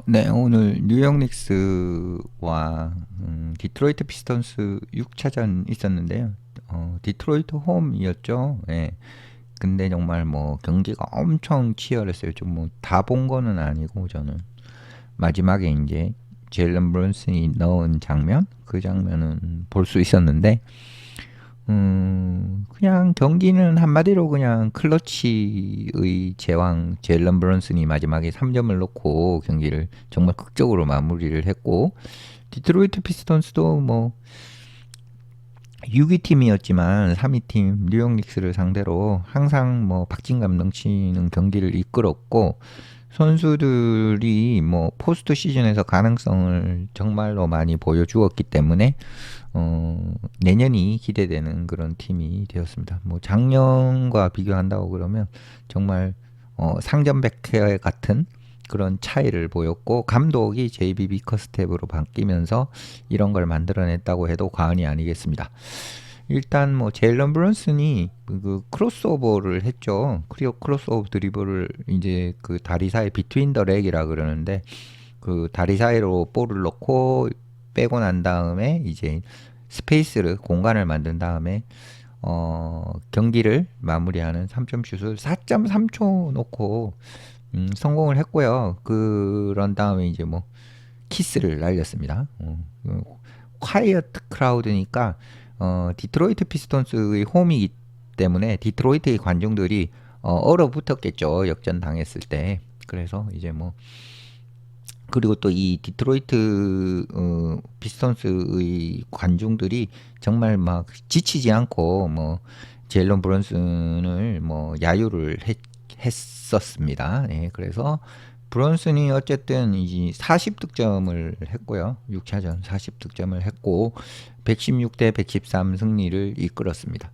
네, 오늘 뉴욕 닉스와 디트로이트 피스턴스 6차전 있었는데요. 디트로이트 홈이었죠. 예. 근데 정말 뭐 경기가 엄청 치열했어요. 좀 뭐 다 본 거는 아니고 저는 마지막에 이제 제일런 브런슨이 넣은 장면, 그 장면은 볼 수 있었는데 그냥 경기는 한마디로 그냥 클러치의 제왕 제일런 브런슨이 마지막에 3점을 넣고 경기를 정말 극적으로 마무리를 했고, 디트로이트 피스턴스도 뭐 6위 팀이었지만 3위 팀 뉴욕 닉스를 상대로 항상 뭐 박진감 넘치는 경기를 이끌었고, 선수들이 뭐 포스트 시즌에서 가능성을 정말로 많이 보여주었기 때문에 내년이 기대되는 그런 팀이 되었습니다. 뭐 작년과 비교한다고 그러면 정말 상전백회 같은 그런 차이를 보였고, 감독이 JB 비커스텝으로 바뀌면서 이런 걸 만들어냈다고 해도 과언이 아니겠습니다. 일단 뭐 제일런 브런슨이 그 크로스오버를 했죠. 크로스오버 드리블을 이제 그 다리 사이 비트윈 더 렉이라 그러는데, 그 다리 사이로 볼을 넣고 빼고 난 다음에 이제 스페이스를 공간을 만든 다음에 경기를 마무리하는 3점 슛을 4.3초 놓고 성공을 했고요. 그런 다음에 이제 뭐 키스를 날렸습니다. 콰이어트 크라우드니까 디트로이트 피스톤스의 홈이기 때문에 디트로이트의 관중들이 얼어붙었겠죠. 역전 당했을 때. 그래서 이제 뭐 그리고 또 이 디트로이트 피스톤스의 관중들이 정말 막 지치지 않고 뭐 제일런 브런슨을 뭐 야유를 했었습니다. 예, 그래서 브런슨이 어쨌든 이제 40득점을 했고요. 6차전 40득점을 했고 116대 113 승리를 이끌었습니다.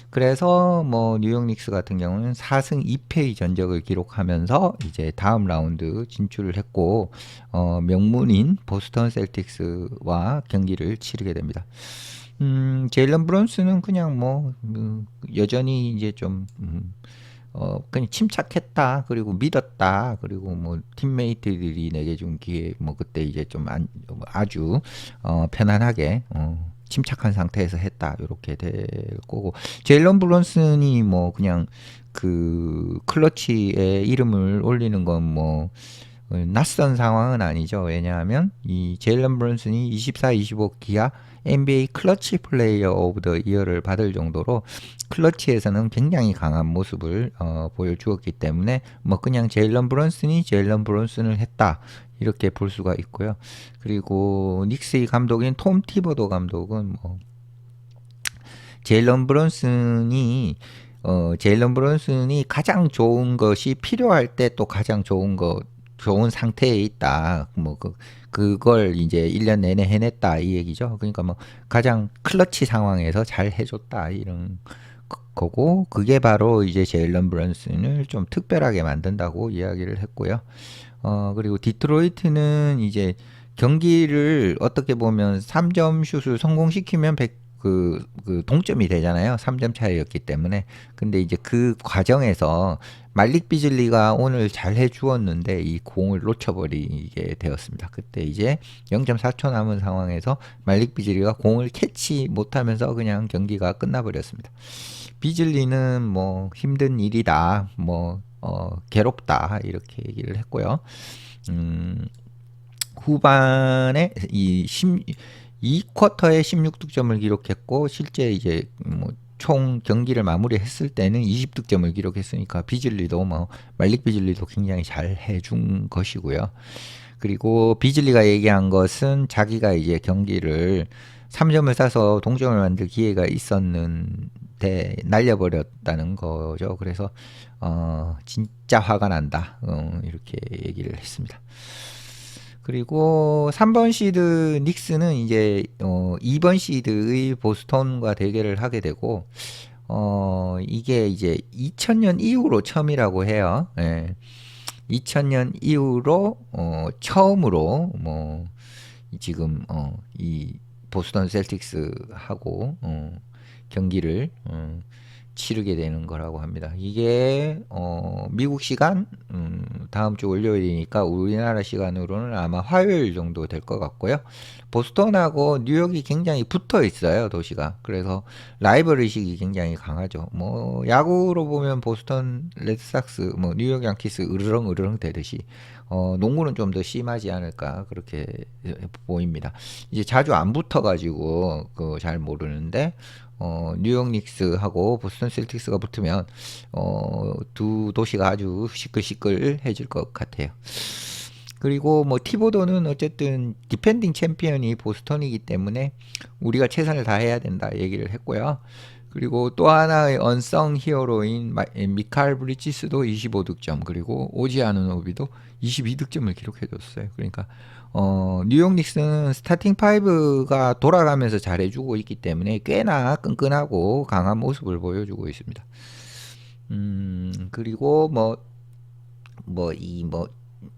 그래서 뭐 뉴욕 닉스 같은 경우는 4승 2패의 전적을 기록하면서 이제 다음 라운드 진출을 했고, 명문인 보스턴 셀틱스와 경기를 치르게 됩니다. 제일런 브론스는 그냥 뭐 여전히 이제 좀 그냥 침착했다, 그리고 믿었다, 그리고 뭐 팀메이트들이 내게 준 기회, 뭐 그때 이제 좀 아주 편안하게 침착한 상태에서 했다, 이렇게 될 거고, 제일런 브론슨이 뭐 그냥 그 클러치에 이름을 올리는 건 뭐 낯선 상황은 아니죠. 왜냐하면 이 제일런 브론슨이 24-25 기아 NBA 클러치 플레이어 오브 더 이어를 받을 정도로 클러치에서는 굉장히 강한 모습을 보여주었기 때문에 뭐 그냥 제일런 브런슨이 제일런 브런슨을 했다, 이렇게 볼 수가 있고요. 그리고 닉스의 감독인 톰 티버도 감독은 뭐 제일런 브런슨이 제일런 브런슨이 가장 좋은 것이 필요할 때 또 가장 좋은 상태에 있다. 뭐 그걸 이제 1년 내내 해냈다, 이 얘기죠. 그러니까 뭐 가장 클러치 상황에서 잘 해줬다, 이런 거고, 그게 바로 이제 제일런 브런슨을 좀 특별하게 만든다고 이야기를 했고요. 그리고 디트로이트는 이제 경기를 어떻게 보면 3점 슛을 성공시키면 그 동점이 되잖아요. 3점 차이였기 때문에. 근데 이제 그 과정에서 말릭 비즐리가 오늘 잘 해주었는데 이 공을 놓쳐버리게 되었습니다. 그때 이제 0.4초 남은 상황에서 말릭 비즐리가 공을 캐치 못하면서 그냥 경기가 끝나버렸습니다. 비즐리는 뭐 힘든 일이다, 뭐 괴롭다, 이렇게 얘기를 했고요. 후반에 2쿼터에 16득점을 기록했고, 실제 이제 뭐 총 경기를 마무리했을 때는 20득점을 기록했으니까 비즐리도 뭐 말릭 비즐리도 굉장히 잘 해준 것이고요. 그리고 비즐리가 얘기한 것은 자기가 이제 경기를 3점을 싸서 동점을 만들 기회가 있었는데 날려버렸다는 거죠. 그래서 진짜 화가 난다, 이렇게 얘기를 했습니다. 그리고 3번 시드 닉스는 이제 2번 시드의 보스턴과 대결을 하게 되고, 이게 이제 2000년 이후로 처음이라고 해요. 예. 2000년 이후로 처음으로 뭐 지금 이 보스턴 셀틱스하고 경기를 치르게 되는 거라고 합니다. 이게 미국 시간 다음 주 월요일이니까 우리나라 시간으로는 아마 화요일 정도 될 것 같고요. 보스턴하고 뉴욕이 굉장히 붙어 있어요, 도시가. 그래서 라이벌 의식이 굉장히 강하죠. 뭐 야구로 보면 보스턴 레드삭스, 뭐 뉴욕 양키스 으르렁 으르렁 되듯이 농구는 좀 더 심하지 않을까 그렇게 보입니다. 이제 자주 안 붙어가지고 잘 모르는데 뉴욕 닉스하고 보스턴 셀틱스가 붙으면 두 도시가 아주 시끌시끌해질 것 같아요. 그리고 뭐 티보도는 어쨌든 디펜딩 챔피언이 보스턴이기 때문에 우리가 최선을 다해야 된다 얘기를 했고요. 그리고 또 하나의 언성 히어로인 미칼 브리지스도 25득점, 그리고 오지 아누노비도 22득점을 기록해줬어요. 그러니까 뉴욕 닉스는 스타팅 파이브가 돌아가면서 잘해주고 있기 때문에 꽤나 끈끈하고 강한 모습을 보여주고 있습니다. 그리고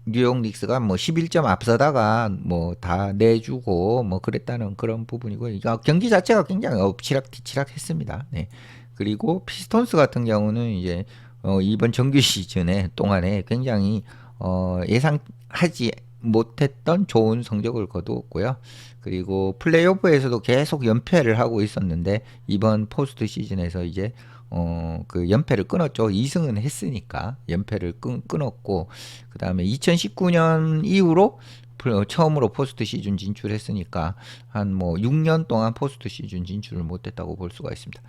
뉴욕 닉스가 뭐 11점 앞서다가 뭐 다 내주고 뭐 그랬다는 그런 부분이고, 경기 자체가 굉장히 엎치락뒤치락 했습니다. 네. 그리고 피스톤스 같은 경우는 이제 이번 정규 시즌에 동안에 굉장히 예상하지 못했던 좋은 성적을 거두었고요. 그리고 플레이오프에서도 계속 연패를 하고 있었는데 이번 포스트 시즌에서 이제 그 연패를 끊었죠. 2승은 했으니까 연패를 끊었고, 그 다음에 2019년 이후로 처음으로 포스트 시즌 진출했으니까 한 뭐 6년 동안 포스트 시즌 진출을 못했다고 볼 수가 있습니다.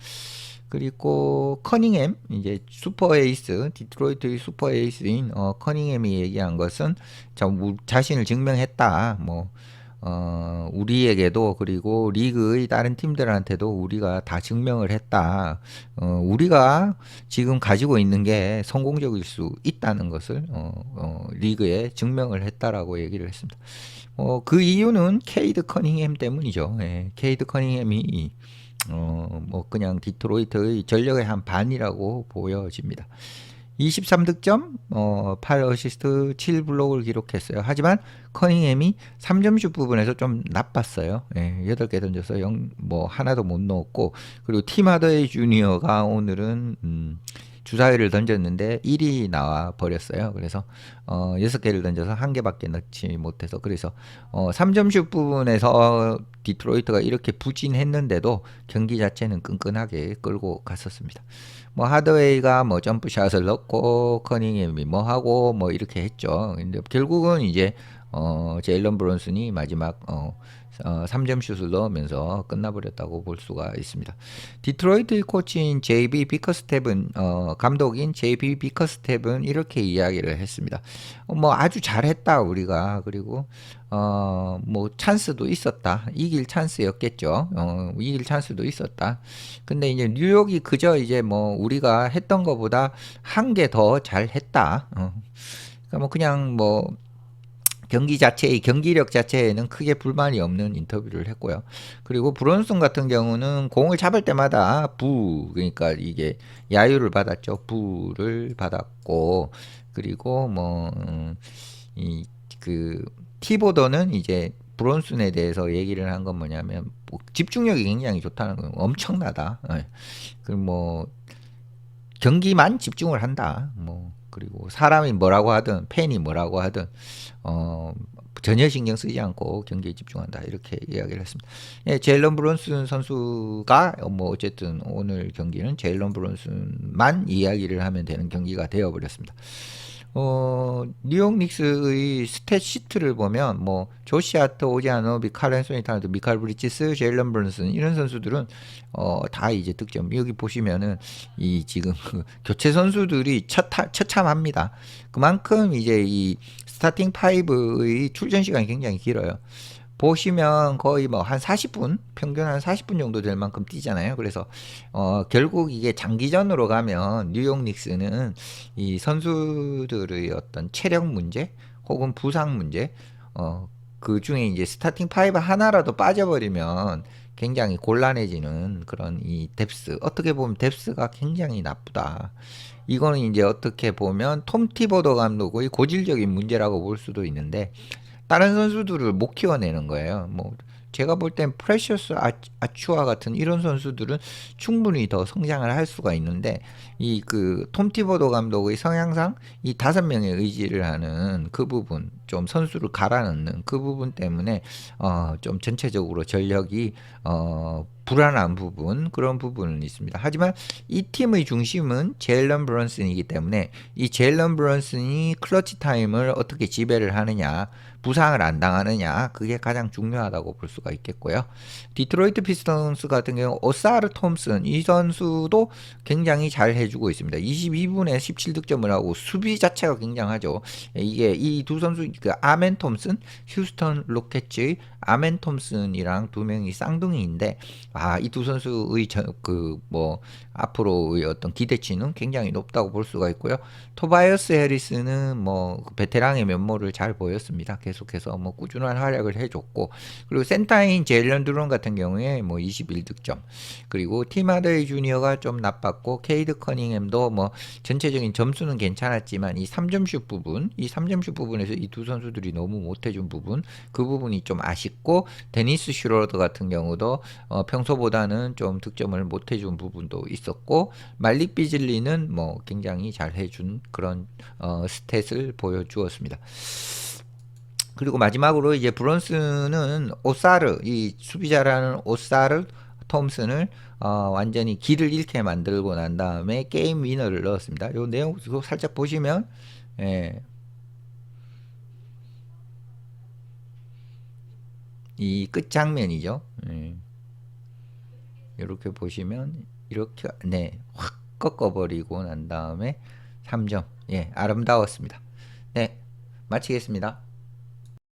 그리고 커닝햄, 이제 슈퍼 에이스, 디트로이트의 슈퍼 에이스인 커닝햄이 얘기한 것은 자신을 증명했다. 뭐 우리에게도 그리고 리그의 다른 팀들한테도 우리가 다 증명을 했다. 우리가 지금 가지고 있는 게 성공적일 수 있다는 것을 리그에 증명을 했다라고 얘기를 했습니다. 그 이유는 케이드 커닝햄 때문이죠. 예, 케이드 커닝햄이 뭐 그냥 디트로이트의 전력의 한 반이라고 보여집니다. 23득점, 8어시스트, 7블록을 기록했어요. 하지만 커닝햄이 3점슛 부분에서 좀 나빴어요. 예, 8개 던져서 뭐 하나도 못 넣었고, 그리고 팀 하더웨이 주니어가 오늘은 주사위를 던졌는데 1이 나와 버렸어요. 그래서 6개를 던져서 1개밖에 넣지 못해서, 그래서 3점슛 부분에서 디트로이트가 이렇게 부진했는데도 경기 자체는 끈끈하게 끌고 갔었습니다. 뭐 하드웨이가 뭐 점프샷을 넣고 커닝햄이 뭐 하고 뭐 이렇게 했죠. 근데 결국은 이제 제일런 브론슨이 마지막 3점 슛을 넣으면서 끝나버렸다고 볼 수가 있습니다. 디트로이트의 코치인 JB 비커스텝은 감독인 JB 비커스텝은 이렇게 이야기를 했습니다. 뭐 아주 잘했다 우리가. 그리고 뭐 찬스도 있었다. 이길 찬스였겠죠. 이길 찬스도 있었다. 근데 이제 뉴욕이 그저 이제 뭐 우리가 했던 것보다 한 개 더 잘했다. 그러니까 뭐 그냥 뭐 경기 자체의 경기력 자체에는 크게 불만이 없는 인터뷰를 했고요. 그리고 브론슨 같은 경우는 공을 잡을 때마다 그러니까 이게 야유를 받았죠. 부를 받았고, 그리고 뭐 티보더는 이제 브론슨에 대해서 얘기를 한 건 뭐냐면 뭐 집중력이 굉장히 좋다는 거예요. 엄청나다. 그리고 뭐 경기만 집중을 한다. 뭐 그리고 사람이 뭐라고 하든 팬이 뭐라고 하든 전혀 신경 쓰지 않고 경기에 집중한다, 이렇게 이야기를 했습니다. 예, 제일런 브론슨 선수가 뭐 어쨌든 오늘 경기는 제일런 브론슨만 이야기를 하면 되는 경기가 되어버렸습니다. 뉴욕 닉스의 스탯 시트를 보면 뭐 조시 하트, 오지 아누노비, 칼 앤소니 타운스, 미칼 브리지스, 제일런 브론슨 이런 선수들은 다 이제 득점, 여기 보시면은 이 지금 교체 선수들이 처참합니다. 그만큼 이제 이 스타팅 파이브의 출전 시간이 굉장히 길어요. 보시면 거의 뭐 한 40분, 평균 한 40분 정도 될 만큼 뛰잖아요. 그래서 결국 이게 장기전으로 가면 뉴욕 닉스는 이 선수들의 어떤 체력 문제 혹은 부상 문제, 그 중에 이제 스타팅 파이브 하나라도 빠져버리면 굉장히 곤란해지는 그런 이 뎁스, 어떻게 보면 뎁스가 굉장히 나쁘다. 이거는 이제 어떻게 보면 톰 티보더 감독의 고질적인 문제라고 볼 수도 있는데, 다른 선수들을 못 키워내는 거예요. 뭐 제가 볼 땐 프레셔스 아추아 같은 이런 선수들은 충분히 더 성장을 할 수가 있는데 이 그 톰 티보도 감독의 성향상 이 5명의 의지를 하는 그 부분, 좀 선수를 갈아넣는 그 부분 때문에 좀 전체적으로 전력이 불안한 부분, 그런 부분은 있습니다. 하지만 이 팀의 중심은 제일런 브런슨이기 때문에 이 제일런 브런슨이 클러치 타임을 어떻게 지배를 하느냐, 부상을 안 당하느냐, 그게 가장 중요하다고 볼 수가 있겠고요. 디트로이트 피스턴스 같은 경우 오사르 톰슨 이 선수도 굉장히 잘 해주고 있습니다. 22분에 17득점을 하고 수비 자체가 굉장하죠. 이게 이 두 선수, 그 아멘 톰슨, 휴스턴 로켓츠의 아멘 톰슨이랑 두 명이 쌍둥이인데, 이 두 선수의 앞으로의 어떤 기대치는 굉장히 높다고 볼 수가 있고요. 토바이어스 해리스는 뭐 베테랑의 면모를 잘 보였습니다. 계속해서 뭐 꾸준한 활약을 해줬고, 그리고 센터인 제일런 드론 같은 경우에 뭐 21득점, 그리고 팀 하더웨이 주니어가 좀 나빴고, 케이드 커닝햄도 뭐 전체적인 점수는 괜찮았지만 이 3점슛 부분, 이 3점슛 부분에서 이 두 선수들이 너무 못해준 부분, 그 부분이 좀 아쉽고, 데니스 슈로더 같은 경우도 평소보다는 좀 득점을 못해준 부분도 있었고, 말릭 비즐리는 뭐 굉장히 잘 해준 그런 스탯을 보여주었습니다. 그리고 마지막으로 이제 브론슨은 오사르, 이 수비 잘하는 오사르 톰슨을 완전히 길을 잃게 만들고 난 다음에 게임 위너를 넣었습니다. 요 내용 살짝 보시면, 이 끝 장면이죠. 이렇게 보시면 이렇게 확 꺾어버리고 난 다음에 3점. 아름다웠습니다. 네, 마치겠습니다.